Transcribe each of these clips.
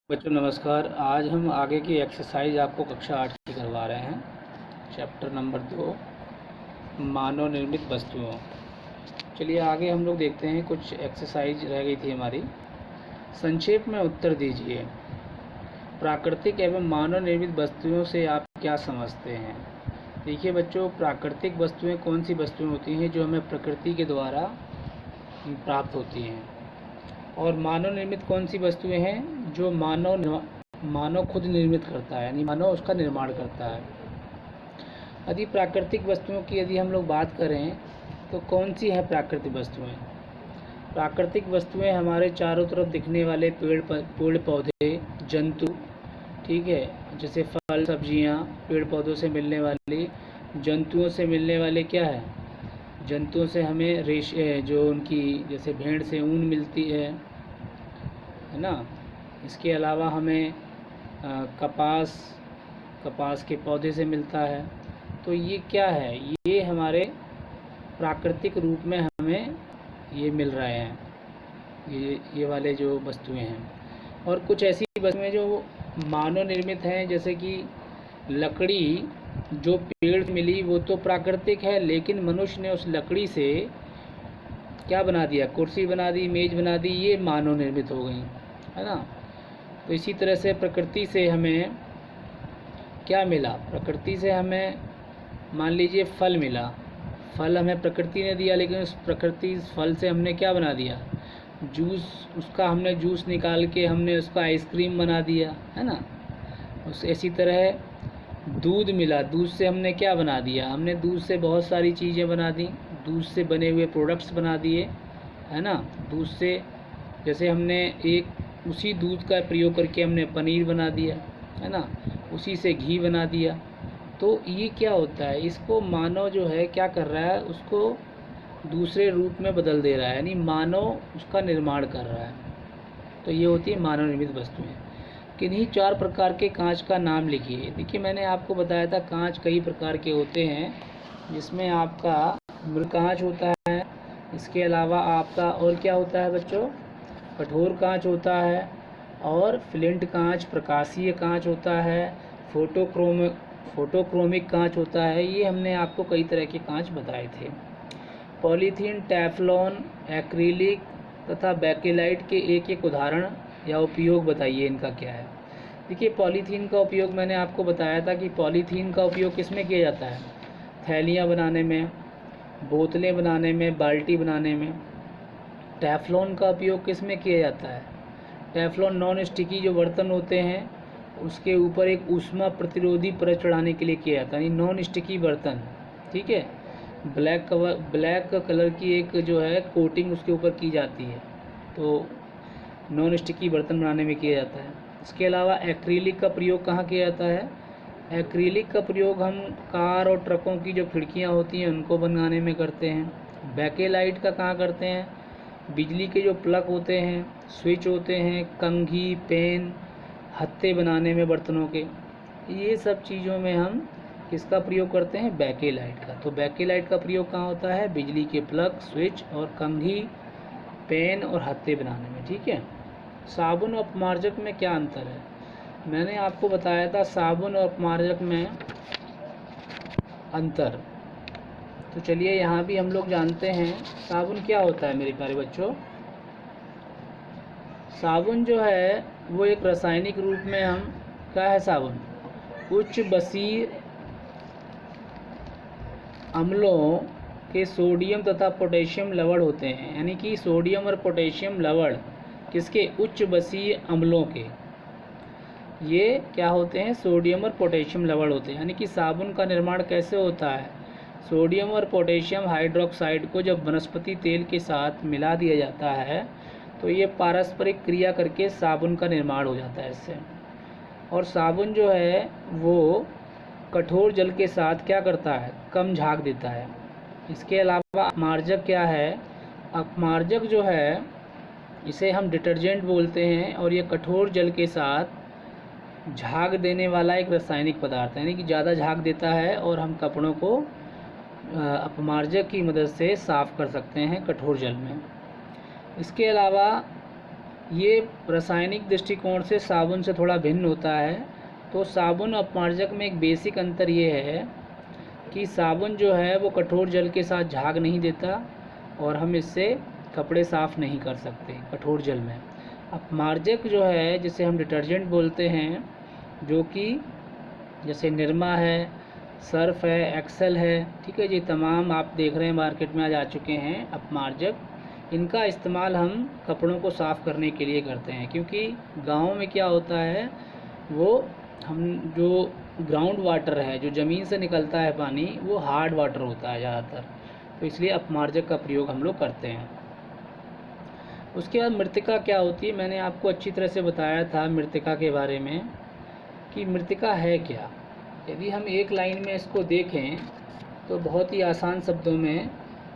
बच्चों नमस्कार। आज हम आगे की एक्सरसाइज आपको कक्षा 8 की करवा रहे हैं। चैप्टर नंबर 2 मानव निर्मित वस्तुओं। चलिए आगे हम लोग देखते हैं। कुछ एक्सरसाइज रह गई थी हमारी। संक्षेप में उत्तर दीजिए। प्राकृतिक एवं मानव निर्मित वस्तुओं से आप क्या समझते हैं? देखिए बच्चों, प्राकृतिक वस्तुएं कौन सी वस्तुएं होती हैं जो हमें प्रकृति के द्वारा प्राप्त होती हैं, और मानव निर्मित कौन सी वस्तुएं हैं जो मानव खुद निर्मित करता है, यानी मानव उसका निर्माण करता है। यदि प्राकृतिक वस्तुओं की यदि हम लोग बात करें तो कौन सी है प्राकृतिक वस्तुएं? प्राकृतिक वस्तुएं हमारे चारों तरफ दिखने वाले पेड़ पौधे, जंतु, ठीक है, जैसे फल सब्जियां, पेड़ पौधों से मिलने वाली, जंतुओं से मिलने वाले क्या है, जंतुओं से हमें रेशे, जो उनकी जैसे भेड़ से ऊन मिलती है ना। इसके अलावा हमें कपास के पौधे से मिलता है। तो ये क्या है, ये हमारे प्राकृतिक रूप में हमें ये मिल रहे हैं, ये वाले जो वस्तुएं हैं। और कुछ ऐसी वस्तुएं जो मानव निर्मित हैं, जैसे कि लकड़ी जो पेड़ से मिली वो तो प्राकृतिक है, लेकिन मनुष्य ने उस लकड़ी से क्या बना दिया, कुर्सी बना दी, मेज बना दी, ये मानव निर्मित हो गई, है ना। तो इसी तरह से प्रकृति से हमें क्या मिला, प्रकृति से हमें मान लीजिए फल मिला, फल हमें प्रकृति ने दिया, लेकिन उस प्रकृति फल से हमने क्या बना दिया, जूस, उसका हमने जूस निकाल के हमने उसका आइसक्रीम बना दिया, है ना। उस इसी तरह दूध मिला, दूध से हमने क्या बना दिया, हमने दूध से बहुत सारी चीज़ें बना दी, दूध से बने हुए प्रोडक्ट्स बना दिए, है ना। दूध से जैसे हमने उसी दूध का प्रयोग करके हमने पनीर बना दिया, है ना, उसी से घी बना दिया। तो ये क्या होता है, इसको मानव जो है क्या कर रहा है, उसको दूसरे रूप में बदल दे रहा है, यानी मानव उसका निर्माण कर रहा है। तो ये होती है मानव निर्मित वस्तुएं। किन्हीं 4 प्रकार के कांच का नाम लिखिए। देखिए मैंने आपको बताया था कांच कई प्रकार के होते हैं, जिसमें आपका मृद कांच होता है, इसके अलावा आपका और क्या होता है बच्चों, कठोर कांच होता है, और फ्लिंट कांच, प्रकाशीय कांच होता है, फोटोक्रोमिक कांच होता है। ये हमने आपको कई तरह के कांच बताए थे। पॉलीथीन, टेफ्लॉन, एक्रिलिक तथा बेकेलाइट के एक एक उदाहरण या उपयोग बताइए, इनका क्या है। देखिए पॉलीथीन का उपयोग मैंने आपको बताया था कि पॉलीथीन का उपयोग किस में किया जाता है, थैलियाँ बनाने में, बोतलें बनाने में, बाल्टी बनाने में। टेफ्लॉन का उपयोग किस में किया जाता है, टेफ्लॉन नॉन स्टिकी जो बर्तन होते हैं उसके ऊपर एक ऊष्मा प्रतिरोधी परत चढ़ाने के लिए किया जाता है, यानी नॉन स्टिकी बर्तन, ठीक है। ब्लैक कलर की एक जो है कोटिंग उसके ऊपर की जाती है, तो नॉन स्टिकी बर्तन बनाने में किया जाता है। इसके अलावा एक्रिलिक का प्रयोग कहाँ किया जाता है, एक्रिलिक का प्रयोग हम कार और ट्रकों की जो खिड़कियाँ होती हैं उनको बनाने में करते हैं। बेकेलाइट का कहाँ करते हैं, बिजली के जो प्लग होते हैं, स्विच होते हैं, कंघी, पेन, हत्थे बनाने में बर्तनों के, ये सब चीज़ों में हम किसका प्रयोग करते हैं, बेकेलाइट का। तो बेकेलाइट का प्रयोग कहाँ होता है, बिजली के प्लग, स्विच और कंघी, पेन और हत्थे बनाने में, ठीक है। साबुन और अपमार्जक में क्या अंतर है, मैंने आपको बताया था साबुन और अपमार्जक में अंतर। तो चलिए यहाँ भी हम लोग जानते हैं साबुन क्या होता है मेरे प्यारे बच्चों। साबुन जो है वो एक रासायनिक रूप में हम क्या है, साबुन उच्च बसीय अम्लों के सोडियम तथा पोटेशियम लवण होते हैं, यानी कि सोडियम और पोटेशियम लवण किसके, उच्च बसीय अम्लों के, ये क्या होते हैं, सोडियम और पोटेशियम लवण होते हैं। यानी कि साबुन का निर्माण कैसे होता है, सोडियम और पोटेशियम हाइड्रोक्साइड को जब वनस्पति तेल के साथ मिला दिया जाता है तो ये पारस्परिक क्रिया करके साबुन का निर्माण हो जाता है इससे। और साबुन जो है वो कठोर जल के साथ क्या करता है, कम झाग देता है। इसके अलावा अपमार्जक क्या है, अपमार्जक जो है इसे हम डिटर्जेंट बोलते हैं, और ये कठोर जल के साथ झाग देने वाला एक रासायनिक पदार्थ है, यानी कि ज़्यादा झाग देता है और हम कपड़ों को अपमार्जक की मदद से साफ़ कर सकते हैं कठोर जल में। इसके अलावा ये रासायनिक दृष्टिकोण से साबुन से थोड़ा भिन्न होता है। तो साबुन और अपमार्जक में एक बेसिक अंतर ये है कि साबुन जो है वो कठोर जल के साथ झाग नहीं देता और हम इससे कपड़े साफ़ नहीं कर सकते कठोर जल में। अपमार्जक जो है, जिसे हम डिटर्जेंट बोलते हैं, जो कि जैसे निरमा है, सर्फ है, एक्सेल है, ठीक है जी, तमाम आप देख रहे हैं मार्केट में आज आ चुके हैं अपमार्जक। इनका इस्तेमाल हम कपड़ों को साफ़ करने के लिए करते हैं, क्योंकि गाँव में क्या होता है, वो हम जो ग्राउंड वाटर है, जो ज़मीन से निकलता है पानी, वो हार्ड वाटर होता है ज़्यादातर, तो इसलिए अपमार्जक का प्रयोग हम लोग करते हैं। उसके बाद मृतिका क्या होती है, मैंने आपको अच्छी तरह से बताया था मृतिका के बारे में कि मृतिका है क्या। यदि हम एक लाइन में इसको देखें तो बहुत ही आसान शब्दों में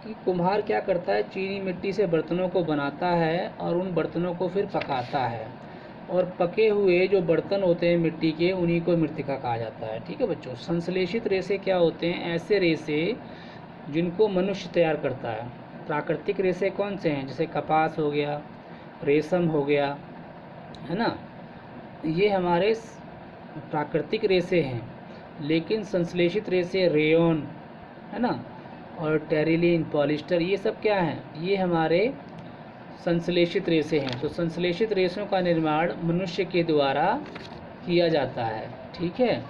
कि कुम्हार क्या करता है, चीनी मिट्टी से बर्तनों को बनाता है और उन बर्तनों को फिर पकाता है, और पके हुए जो बर्तन होते हैं मिट्टी के, उन्हीं को मृतिका कहा जाता है। ठीक है बच्चों। संश्लेषित रेशे क्या होते हैं, ऐसे रेशे जिनको मनुष्य तैयार करता है। प्राकृतिक रेशे कौन से हैं, जैसे कपास हो गया, रेशम हो गया, है ना, ये हमारे प्राकृतिक रेशे हैं। लेकिन संश्लेषित रेशे रेयॉन, है ना, और टेरिलीन, पॉलिस्टर, ये सब क्या हैं, ये हमारे संश्लेषित रेशे हैं। तो संश्लेषित रेशों का निर्माण मनुष्य के द्वारा किया जाता है। ठीक है,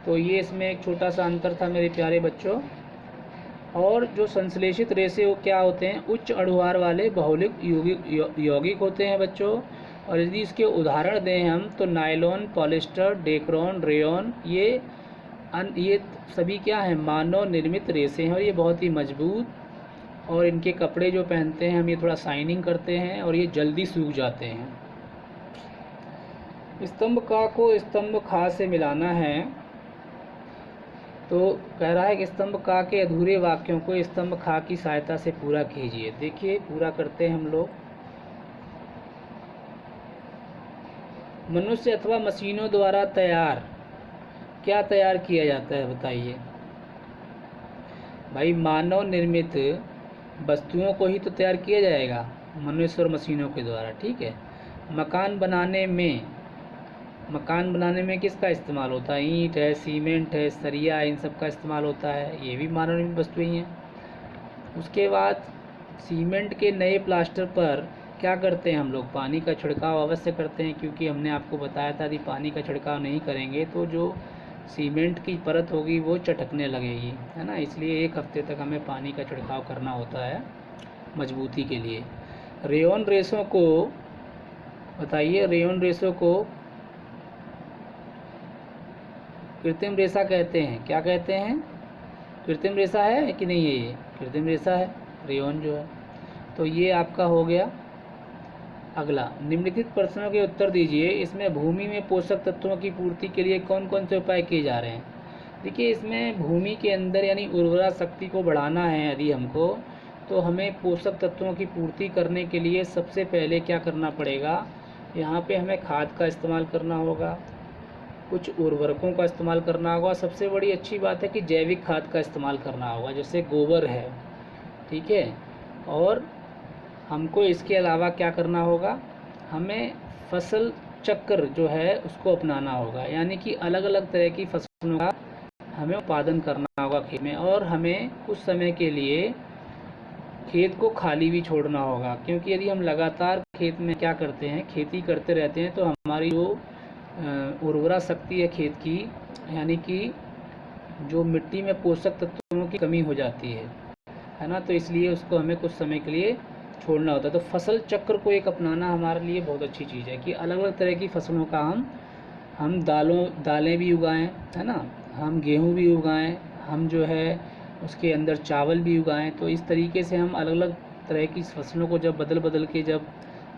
तो ये इसमें एक छोटा सा अंतर था मेरे प्यारे बच्चों। और जो संश्लेषित रेशे वो क्या होते हैं, उच्च अणुभार वाले बहुलक यौगिक होते हैं बच्चों। और यदि इसके उदाहरण दें हम तो नायलॉन, पॉलिस्टर, डेक्रोन, रेयॉन, ये सभी क्या हैं, मानव निर्मित रेशे हैं, और ये बहुत ही मजबूत, और इनके कपड़े जो पहनते हैं हम, ये थोड़ा शाइनिंग करते हैं और ये जल्दी सूख जाते हैं। स्तंभ का को स्तंभ खा से मिलाना है, तो कह रहा है कि स्तंभ का के अधूरे वाक्यों को स्तंभ खा की सहायता से पूरा कीजिए। देखिए पूरा करते हैं हम लोग। मनुष्य अथवा मशीनों द्वारा तैयार, क्या तैयार किया जाता है बताइए भाई, मानव निर्मित वस्तुओं को ही तो तैयार किया जाएगा मनुष्य और मशीनों के द्वारा। ठीक है। मकान बनाने में किसका इस्तेमाल होता है, ईंट है, सीमेंट है, सरिया, इन सब का इस्तेमाल होता है, ये भी मानव निर्मित वस्तुएं हैं। उसके बाद सीमेंट के नए प्लास्टर पर क्या करते हैं हम लोग, पानी का छिड़काव अवश्य करते हैं, क्योंकि हमने आपको बताया था यदि पानी का छिड़काव नहीं करेंगे तो जो सीमेंट की परत होगी वो चटकने लगेगी, है ना, इसलिए 1 हफ्ते तक हमें पानी का छिड़काव करना होता है मजबूती के लिए। रेयॉन रेशों को बताइए, रेयॉन रेशों को कृत्रिम रेशा कहते हैं। क्या कहते हैं, कृत्रिम रेशा है कि नहीं है, ये कृत्रिम रेशा है रेयॉन जो है। तो ये आपका हो गया। अगला, निम्नलिखित प्रश्नों के उत्तर दीजिए। इसमें भूमि में पोषक तत्वों की पूर्ति के लिए कौन कौन से उपाय किए जा रहे हैं। देखिए इसमें भूमि के अंदर यानी उर्वरा शक्ति को बढ़ाना है यदि हमको, तो हमें पोषक तत्वों की पूर्ति करने के लिए सबसे पहले क्या करना पड़ेगा, यहाँ पे हमें खाद का इस्तेमाल करना होगा, कुछ उर्वरकों का इस्तेमाल करना होगा। सबसे बड़ी अच्छी बात है कि जैविक खाद का इस्तेमाल करना होगा, जैसे गोबर है। ठीक है। और हमको इसके अलावा क्या करना होगा, हमें फसल चक्र जो है उसको अपनाना होगा, यानी कि अलग अलग तरह की फसलों का हमें उत्पादन करना होगा खेत में, और हमें कुछ समय के लिए खेत को खाली भी छोड़ना होगा, क्योंकि यदि हम लगातार खेत में क्या करते हैं, खेती करते रहते हैं, तो हमारी जो उर्वरा शक्ति है खेत की, यानी कि जो मिट्टी में पोषक तत्वों की कमी हो जाती है ना, तो इसलिए उसको हमें कुछ समय के लिए छोड़ना होता है। तो फसल चक्र को एक अपनाना हमारे लिए बहुत अच्छी चीज़ है कि अलग अलग तरह की फसलों का हम दालें भी उगाएं, है ना, हम गेहूं भी उगाएं, हम जो है उसके अंदर चावल भी उगाएं। तो इस तरीके से हम अलग अलग तरह की फसलों को जब बदल बदल के जब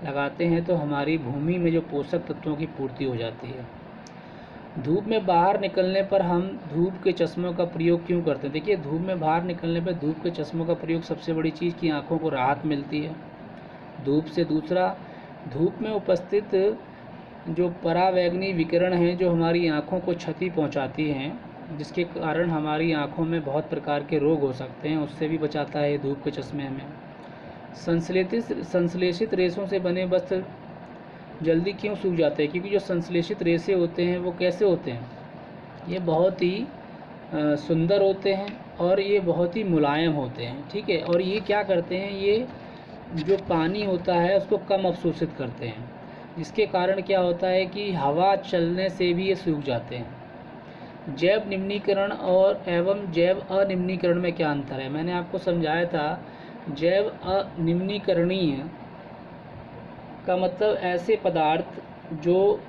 लगाते हैं तो हमारी भूमि में जो पोषक तत्वों की पूर्ति हो जाती है। धूप में बाहर निकलने पर हम धूप के चश्मों का प्रयोग क्यों करते हैं। देखिए धूप में बाहर निकलने पर धूप के चश्मों का प्रयोग सबसे बड़ी चीज़ की आँखों को राहत मिलती है धूप से। दूसरा, धूप में उपस्थित जो परावैंगनी विकिरण हैं जो हमारी आँखों को क्षति पहुँचाती हैं, जिसके कारण हमारी आँखों में बहुत प्रकार के रोग हो सकते हैं, उससे भी बचाता है धूप के चश्मे हमें। संश्लेषित रेशों से बने वस्त्र जल्दी क्यों सूख जाते हैं? क्योंकि जो संश्लेषित रेशे होते हैं वो कैसे होते हैं, ये बहुत ही सुंदर होते हैं और ये बहुत ही मुलायम होते हैं, ठीक है। और ये क्या करते हैं, ये जो पानी होता है उसको कम अवशोषित करते हैं, जिसके कारण क्या होता है कि हवा चलने से भी ये सूख जाते हैं। जैव निम्नीकरण और एवं जैव अनिम्नीकरण में क्या अंतर है? मैंने आपको समझाया था, जैव अनिम्नीकरणीय का मतलब ऐसे पदार्थ जो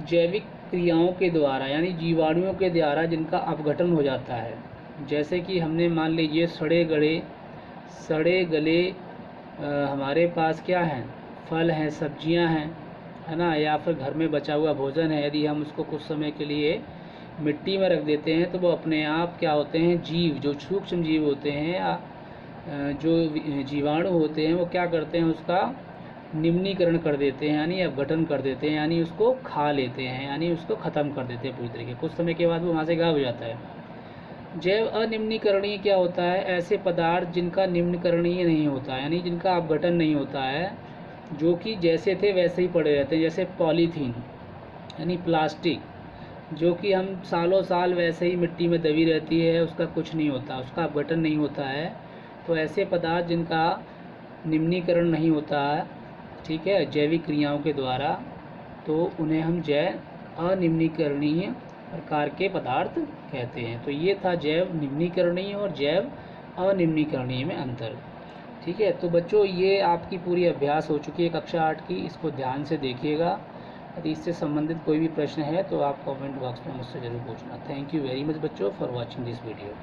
जैविक क्रियाओं के द्वारा यानी जीवाणुओं के द्वारा जिनका अपघटन हो जाता है। जैसे कि हमने मान लीजिए सड़े गले हमारे पास क्या हैं, फल हैं, सब्जियां हैं, है ना, या फिर घर में बचा हुआ भोजन है, यदि हम उसको कुछ समय के लिए मिट्टी में रख देते हैं तो वो अपने आप क्या होते हैं, जीव जो सूक्ष्म जीव होते हैं, जो जीवाणु होते हैं, वो क्या करते हैं, उसका निम्नीकरण कर देते हैं, यानी अपघटन कर देते हैं, यानी उसको खा लेते हैं, यानी उसको ख़त्म कर देते हैं पूरी तरीके। कुछ समय के बाद वो वहाँ से गायब हो जाता है। जैव अनिम्नीकरणीय क्या होता है? ऐसे पदार्थ जिनका निम्नीकरणीय नहीं होता, यानी जिनका अपघटन नहीं होता है, जो कि जैसे थे वैसे ही पड़े रहते हैं। जैसे पॉलीथीन यानी प्लास्टिक, जो कि हम सालों साल वैसे ही मिट्टी में दबी रहती है, उसका कुछ नहीं होता, उसका अपघटन नहीं होता है। तो ऐसे पदार्थ जिनका निम्नीकरण नहीं होता है, ठीक है, जैविक क्रियाओं के द्वारा, तो उन्हें हम जैव अनिम्नीकरणीय प्रकार के पदार्थ कहते हैं। तो ये था जैव निम्नीकरणीय और जैव अनिम्नीकरणीय में अंतर, ठीक है। तो बच्चों, ये आपकी पूरी अभ्यास हो चुकी है कक्षा 8 की, इसको ध्यान से देखिएगा। यदि इससे संबंधित कोई भी प्रश्न है तो आप कमेंट बॉक्स में मुझसे ज़रूर पूछना। थैंक यू वेरी मच बच्चों फॉर वॉचिंग दिस वीडियो।